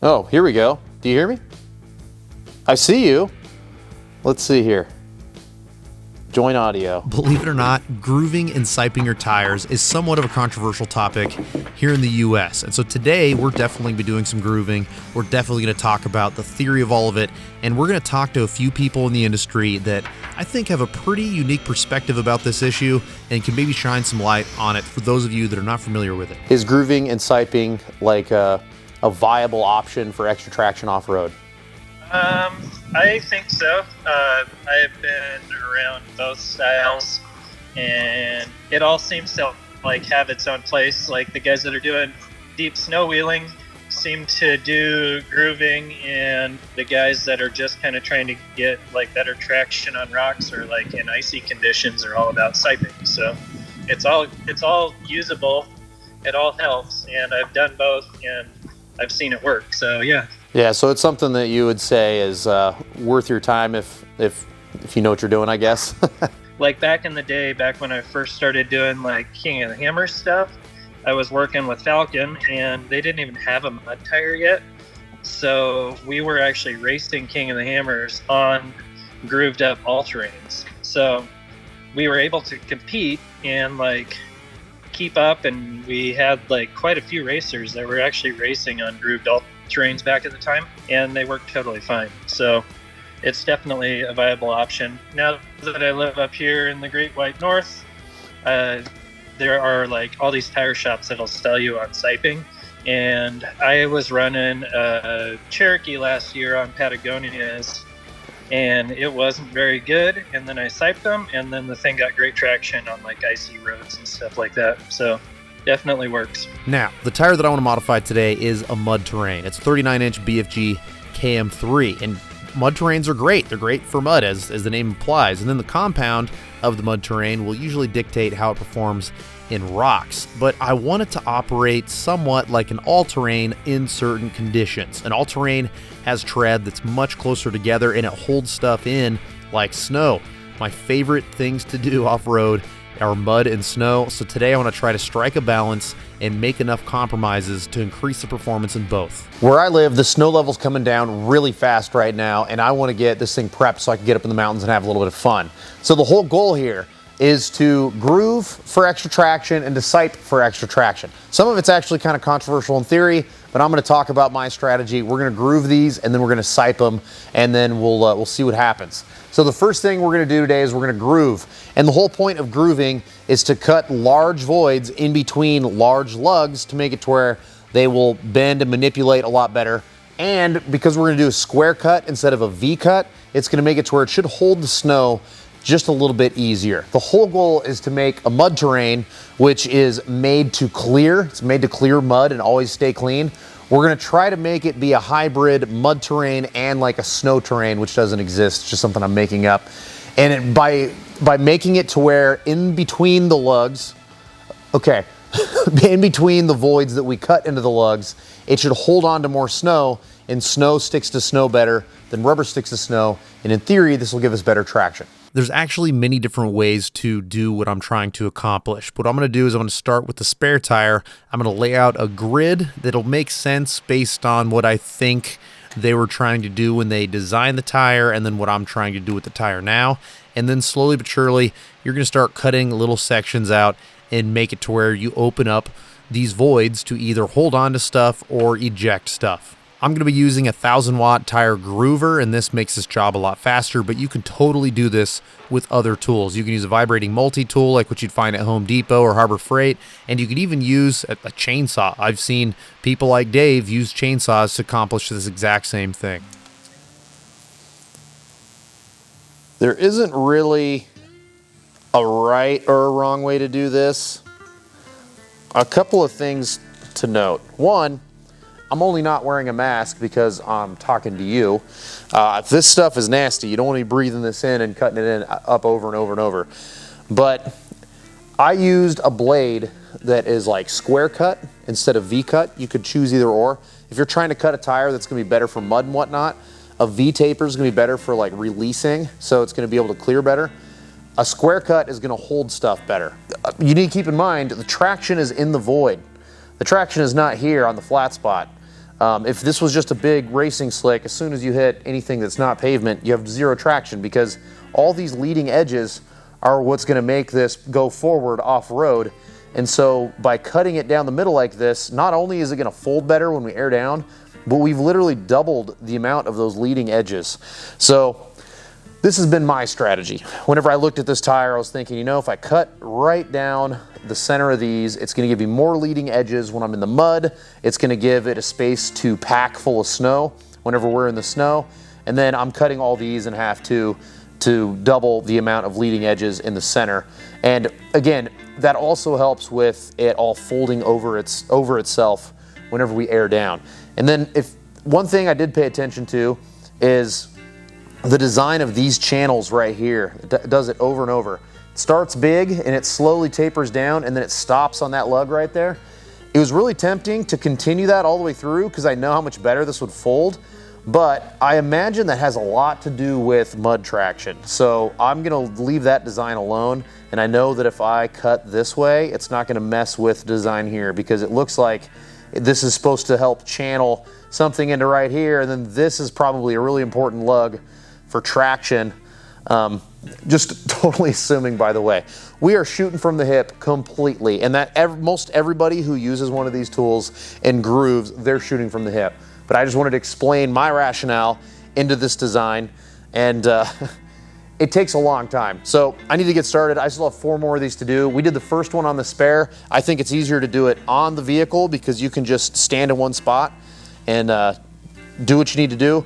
Oh, here we go. Do you hear me? I see you. Let's see here. Join audio. Believe it or not, grooving and siping your tires is somewhat of a controversial topic here in the US. And so today we're definitely going to be doing some grooving. We're definitely going to talk about the theory of all of it. And we're going to talk to a few people in the industry that I think have a pretty unique perspective about this issue and can maybe shine some light on it for those of you that are not familiar with it. Is grooving and siping like a viable option for extra traction off-road? I think so. I've been around both styles, and it all seems to like have its own place. Like the guys that are doing deep snow wheeling seem to do grooving, and the guys that are just kind of trying to get like better traction on rocks or like in icy conditions are all about siping. So it's all usable. It all helps, and I've done both, and I've seen it work. So yeah. Yeah, so it's something that you would say is worth your time if you know what you're doing, I guess. Like back in the day, back when I first started doing like King of the Hammer stuff, I was working with Falcon, and they didn't even have a mud tire yet. So we were actually racing King of the Hammers on grooved up all-terrains. So we were able to compete and like keep up, and we had like quite a few racers that were actually racing on grooved all-terrains back at the time, and they worked totally fine. So it's definitely a viable option. Now that I live up here in the Great White North, there are like all these tire shops that'll sell you on siping, and I was running a Cherokee last year on Patagonia's, and it wasn't very good, and then I siped them, and then the thing got great traction on like icy roads and stuff like that. So definitely works. Now, the tire that I want to modify today is a mud terrain. It's 39-inch BFG KM3, and mud terrains are great. They're great for mud, as the name implies. And then the compound of the mud terrain will usually dictate how it performs in rocks. But I want it to operate somewhat like an all-terrain in certain conditions. An all-terrain has tread that's much closer together, and it holds stuff in like snow. My favorite things to do off-road are mud and snow, so today I want to try to strike a balance and make enough compromises to increase the performance in both. Where I live, the snow level's coming down really fast right now, and I want to get this thing prepped so I can get up in the mountains and have a little bit of fun. So the whole goal here is to groove for extra traction and to sipe for extra traction. Some of it's actually kind of controversial in theory, but I'm going to talk about my strategy. We're going to groove these, and then we're going to sipe them, and then we'll see what happens. So the first thing we're going to do today is we're going to groove. And the whole point of grooving is to cut large voids in between large lugs to make it to where they will bend and manipulate a lot better. And because we're going to do a square cut instead of a V cut, it's going to make it to where it should hold the snow just a little bit easier. The whole goal is to make a mud terrain, which is made to clear. It's made to clear mud and always stay clean. We're gonna try to make it be a hybrid mud terrain and like a snow terrain, which doesn't exist, it's just something I'm making up. And by making it to where in between the lugs, in between the voids that we cut into the lugs, it should hold on to more snow, and snow sticks to snow better than rubber sticks to snow. And in theory, this will give us better traction. There's actually many different ways to do what I'm trying to accomplish. What I'm going to do is I'm going to start with the spare tire. I'm going to lay out a grid that'll make sense based on what I think they were trying to do when they designed the tire, and then what I'm trying to do with the tire now. And then slowly but surely, you're going to start cutting little sections out and make it to where you open up these voids to either hold on to stuff or eject stuff. I'm going to be using a 1,000-watt tire groover, and this makes this job a lot faster, but you can totally do this with other tools. You can use a vibrating multi-tool like what you'd find at Home Depot or Harbor Freight, and you could even use a chainsaw. I've seen people like Dave use chainsaws to accomplish this exact same thing. There isn't really a right or a wrong way to do this. A couple of things to note. One, I'm only not wearing a mask because I'm talking to you. If this stuff is nasty, you don't want to be breathing this in and cutting it in up over and over and over. But I used a blade that is like square cut instead of V cut. You could choose either or. If you're trying to cut a tire that's going to be better for mud and whatnot, a V taper is going to be better for like releasing, so it's going to be able to clear better. A square cut is going to hold stuff better. You need to keep in mind the traction is in the void. The traction is not here on the flat spot. If this was just a big racing slick, as soon as you hit anything that's not pavement, you have zero traction because all these leading edges are what's going to make this go forward off-road. And so by cutting it down the middle like this, not only is it going to fold better when we air down, but we've literally doubled the amount of those leading edges. So this has been my strategy. Whenever I looked at this tire, I was thinking, you know, if I cut right down the center of these, it's going to give me more leading edges when I'm in the mud. It's going to give it a space to pack full of snow whenever we're in the snow. And then I'm cutting all these in half to double the amount of leading edges in the center. And again, that also helps with it all folding over itself whenever we air down. And then if one thing I did pay attention to is the design of these channels right here. It does it over and over. It starts big and it slowly tapers down and then it stops on that lug right there. It was really tempting to continue that all the way through because I know how much better this would fold, but I imagine that has a lot to do with mud traction. So I'm gonna leave that design alone, and I know that if I cut this way, it's not gonna mess with design here because it looks like this is supposed to help channel something into right here, and then this is probably a really important lug for traction. Just totally assuming, by the way, we are shooting from the hip completely, and that most everybody who uses one of these tools and grooves, they're shooting from the hip. But I just wanted to explain my rationale into this design, and it takes a long time. So I need to get started. I still have 4 more of these to do. We did the first one on the spare. I think it's easier to do it on the vehicle because you can just stand in one spot and do what you need to do.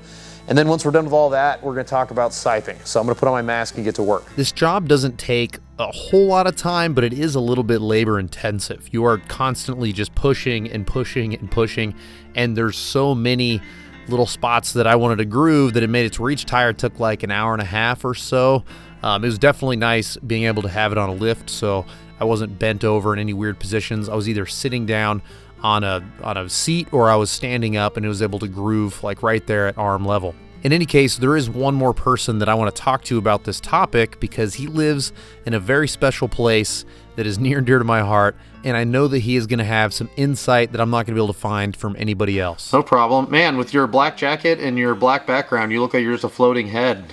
And then once we're done with all that, we're gonna talk about siping. So I'm gonna put on my mask and get to work. This job doesn't take a whole lot of time, but it is a little bit labor intensive. You are constantly just pushing and pushing and pushing, and there's so many little spots that I wanted to groove that it made it to where each tire took like an hour and a half or so. It was definitely nice being able to have it on a lift, so I wasn't bent over in any weird positions. I was either sitting down on a seat or I was standing up, and it was able to groove like right there at arm level. In any case, there is one more person that I want to talk to about this topic because he lives in a very special place that is near and dear to my heart, and I know that he is going to have some insight that I'm not going to be able to find from anybody else. No problem. Man, with your black jacket and your black background, you look like you're just a floating head.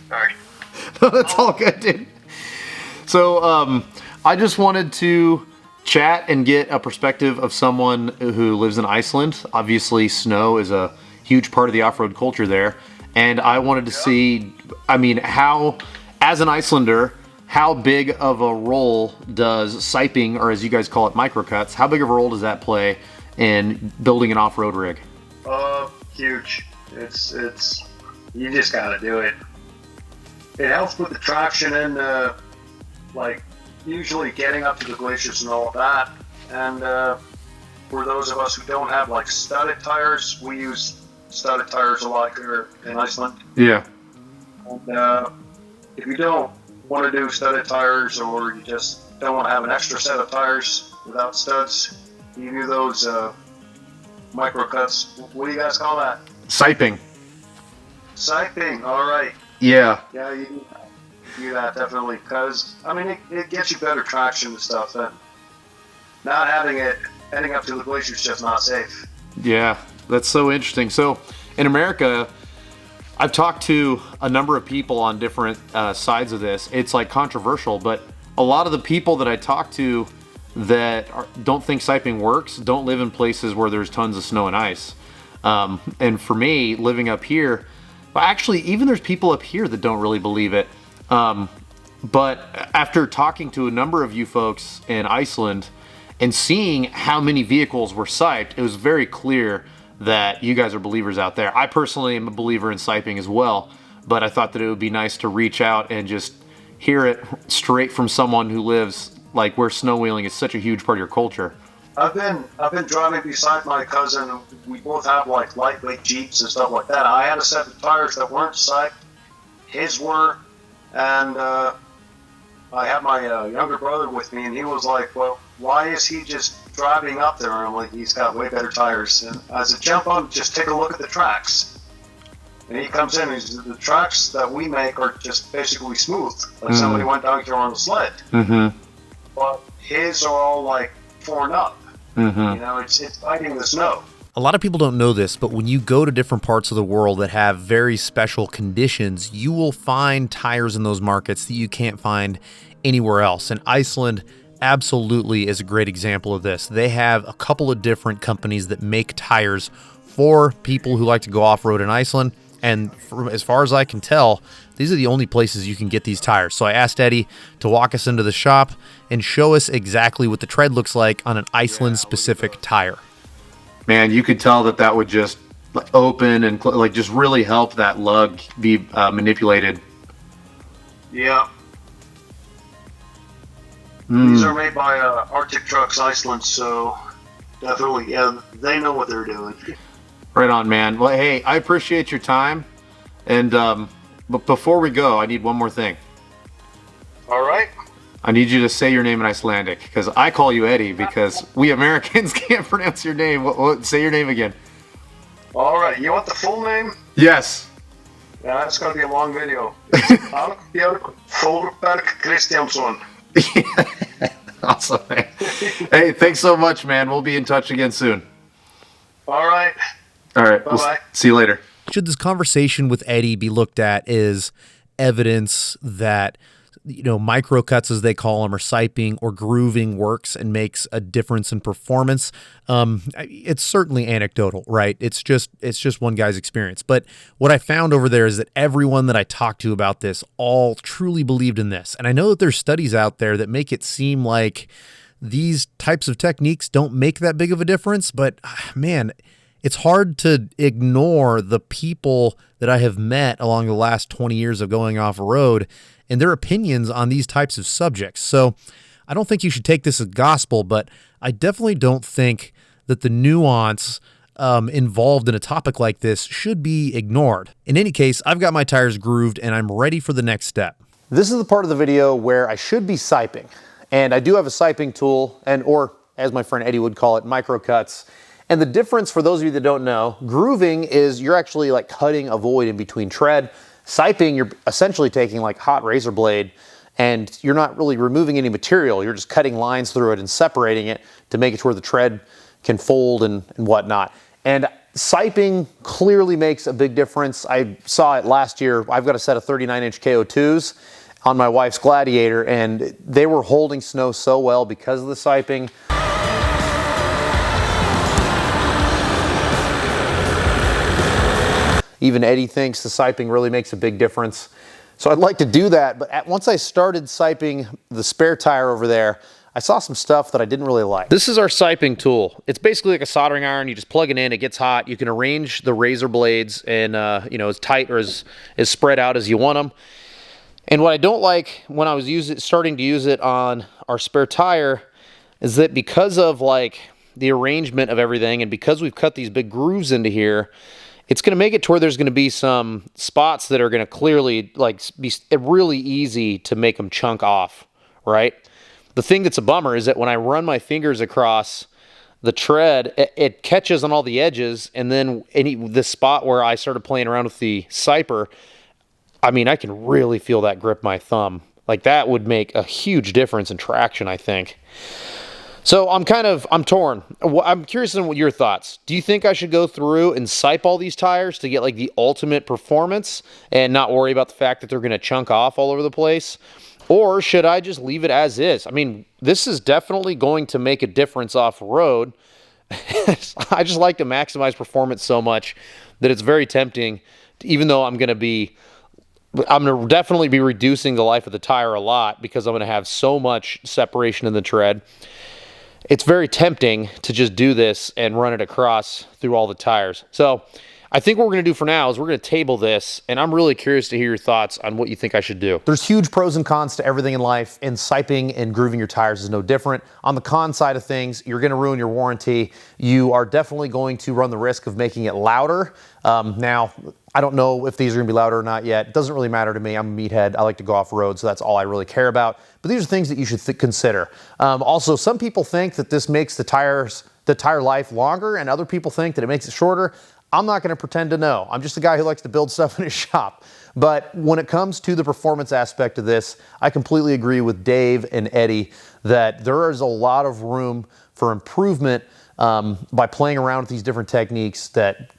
Sorry. No, that's all good, dude. So I just wanted to chat and get a perspective of someone who lives in Iceland. Obviously, snow is a huge part of the off-road culture there. And I wanted to see, I mean, how, as an Icelander, how big of a role does siping, or as you guys call it, microcuts, how big of a role does that play in building an off-road rig? Huge. It's you just gotta do it. It helps with the traction and like usually getting up to the glaciers and all of that. And for those of us who don't have like studded tires, we use studded tires a lot here in Iceland. Yeah. And if you don't want to do studded tires, or you just don't want to have an extra set of tires without studs, you do those micro cuts. What do you guys call that? Siping. Siping. All right. Yeah. Yeah, you do that definitely, because I mean it gets you better traction and stuff. And not having it heading up to the glacier is just not safe. Yeah, that's so interesting. So in America, I've talked to a number of people on different sides of this. It's like controversial, but a lot of the people that I talk to that don't think siping works don't live in places where there's tons of snow and ice. And for me, living up here, well, actually, even there's people up here that don't really believe it. But after talking to a number of you folks in Iceland and seeing how many vehicles were siped, it was very clear that you guys are believers out there. I personally am a believer in siping as well, but I thought that it would be nice to reach out and just hear it straight from someone who lives like where snow wheeling is such a huge part of your culture. I've been driving beside my cousin. We both have like lightweight Jeeps and stuff like that. I had a set of tires that weren't siped. His were, and I had my younger brother with me, and he was like, well, why is he just driving up there? And I'm like, he's got way better tires. And I said, jump on, just take a look at the tracks. And he comes in, and he says, the tracks that we make are just basically smooth. Like somebody went down here on a sled. Mm-hmm. But his are all like torn up. You know, it's fighting the snow. A lot of people don't know this, but when you go to different parts of the world that have very special conditions, you will find tires in those markets that you can't find anywhere else. And Iceland absolutely is a great example of this. They have a couple of different companies that make tires for people who like to go off-road in Iceland. And as far as I can tell, these are the only places you can get these tires. So I asked Eddie to walk us into the shop and show us exactly what the tread looks like on an Iceland-specific tire. Man, you could tell that would just open and like just really help that lug be manipulated. Yeah. These are made by Arctic Trucks Iceland, so definitely, yeah, they know what they're doing. Right on, man. Well, hey, I appreciate your time. And but before we go, I need one more thing. All right. I need you to say your name in Icelandic, because I call you Eddie because we Americans can't pronounce your name. Say your name again. All right. You want the full name? Yes. Yeah, it's going to be a long video. It's Albjörg Þorberg Kristjánsson. Awesome, man. Hey, thanks so much, man. We'll be in touch again soon. All right. All right. Bye-bye. We'll see you later. Should this conversation with Eddie be looked at as evidence that, you know, microcuts, as they call them, or siping or grooving works and makes a difference in performance? It's certainly anecdotal, right? It's just one guy's experience. But what I found over there is that everyone that I talked to about this all truly believed in this. And I know that there's studies out there that make it seem like these types of techniques don't make that big of a difference. But man, it's hard to ignore the people that I have met along the last 20 years of going off-road and their opinions on these types of subjects. So I don't think you should take this as gospel, but I definitely don't think that the nuance involved in a topic like this should be ignored. In any case, I've got my tires grooved and I'm ready for the next step. This is the part of the video where I should be siping. And I do have a siping tool, or as my friend Eddie would call it, microcuts. And the difference, for those of you that don't know, grooving is you're actually like cutting a void in between tread. Siping, you're essentially taking like hot razor blade and you're not really removing any material. You're just cutting lines through it and separating it to make it to where the tread can fold and whatnot. And siping clearly makes a big difference. I saw it last year. I've got a set of 39-inch KO2s on my wife's Gladiator, and they were holding snow so well because of the siping. Even Eddie thinks the siping really makes a big difference. So I'd like to do that, but once I started siping the spare tire over there, I saw some stuff that I didn't really like. This is our siping tool. It's basically like a soldering iron. You just plug it in, it gets hot. You can arrange the razor blades and as tight or as spread out as you want them. And what I don't like when I was starting to use it on our spare tire is that because of like the arrangement of everything and because we've cut these big grooves into here, it's going to make it to where there's going to be some spots that are going to clearly like be really easy to make them chunk off, right? The thing that's a bummer is that when I run my fingers across the tread, it catches on all the edges, and then this spot where I started playing around with the siper, I mean, I can really feel that grip my thumb. Like that would make a huge difference in traction, I think. So I'm torn. I'm curious on what your thoughts. Do you think I should go through and sipe all these tires to get like the ultimate performance and not worry about the fact that they're going to chunk off all over the place? Or should I just leave it as is? I mean, this is definitely going to make a difference off-road. I just like to maximize performance so much that it's very tempting, even though I'm going to definitely be reducing the life of the tire a lot because I'm going to have so much separation in the tread. It's very tempting to just do this and run it across through all the tires. So I think what we're going to do for now is we're going to table this, and I'm really curious to hear your thoughts on what you think I should do. There's huge pros and cons to everything in life, and siping and grooving your tires is no different. On the con side of things, you're going to ruin your warranty. You are definitely going to run the risk of making it louder. Now, I don't know if these are going to be louder or not yet. It doesn't really matter to me. I'm a meathead. I like to go off-road, so that's all I really care about. But these are things that you should consider. Also, some people think that this makes the tire life longer, and other people think that it makes it shorter. I'm not going to pretend to know. I'm just a guy who likes to build stuff in his shop. But when it comes to the performance aspect of this, I completely agree with Dave and Eddie that there is a lot of room for improvement by playing around with these different techniques that,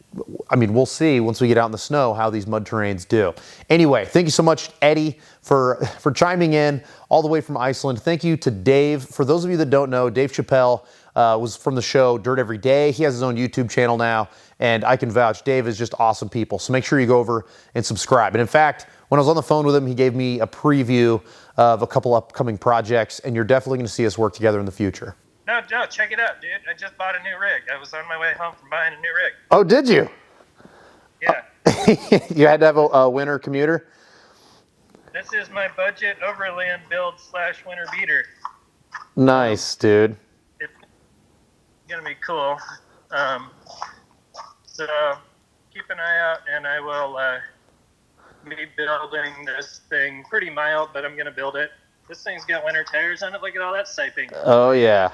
I mean, we'll see once we get out in the snow how these mud terrains do. Anyway, thank you so much, Eddie, for chiming in all the way from Iceland. Thank you to Dave. For those of you that don't know, Dave Chappelle was from the show Dirt Every Day. He has his own YouTube channel now, and I can vouch, Dave is just awesome people. So make sure you go over and subscribe. And in fact, when I was on the phone with him, he gave me a preview of a couple upcoming projects, and you're definitely going to see us work together in the future. No, check it out, dude. I just bought a new rig. I was on my way home from buying a new rig. Oh, did you? Yeah. You had to have a winter commuter? This is my budget overland build / winter beater. Nice, dude. It's going to be cool. So keep an eye out, and I will be building this thing pretty mild, but I'm going to build it. This thing's got winter tires on it. Look at all that siping. Oh, yeah.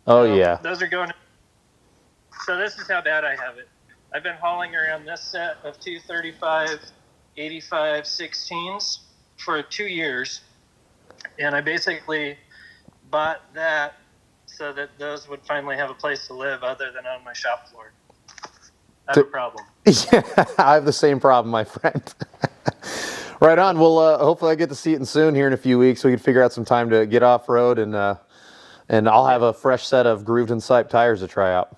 Oh, yeah. Those are going. So this is how bad I have it. I've been hauling around this set of 235 85 16s for 2 years, and I basically bought that so that those would finally have a place to live other than on my shop floor. I have a problem. Yeah, I have the same problem, my friend. Right on. Well, hopefully I get to see it soon here in a few weeks. We can figure out some time to get off road, and I'll have a fresh set of grooved and sipe tires to try out.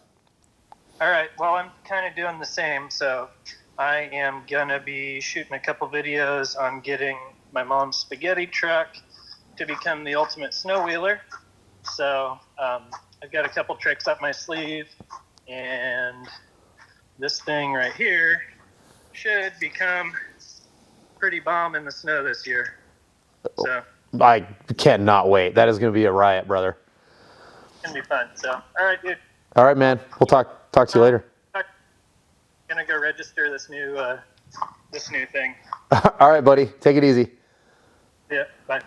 All right. Well, I'm kind of doing the same. So I am going to be shooting a couple videos on getting my mom's spaghetti truck to become the ultimate snow wheeler. So I've got a couple tricks up my sleeve, and this thing right here should become pretty bomb in the snow this year. So I cannot wait. That is going to be a riot, brother. It's going to be fun. So, all right, dude. All right, man. We'll talk to you later. I'm going to go register this new thing. All right, buddy. Take it easy. Yeah, bye.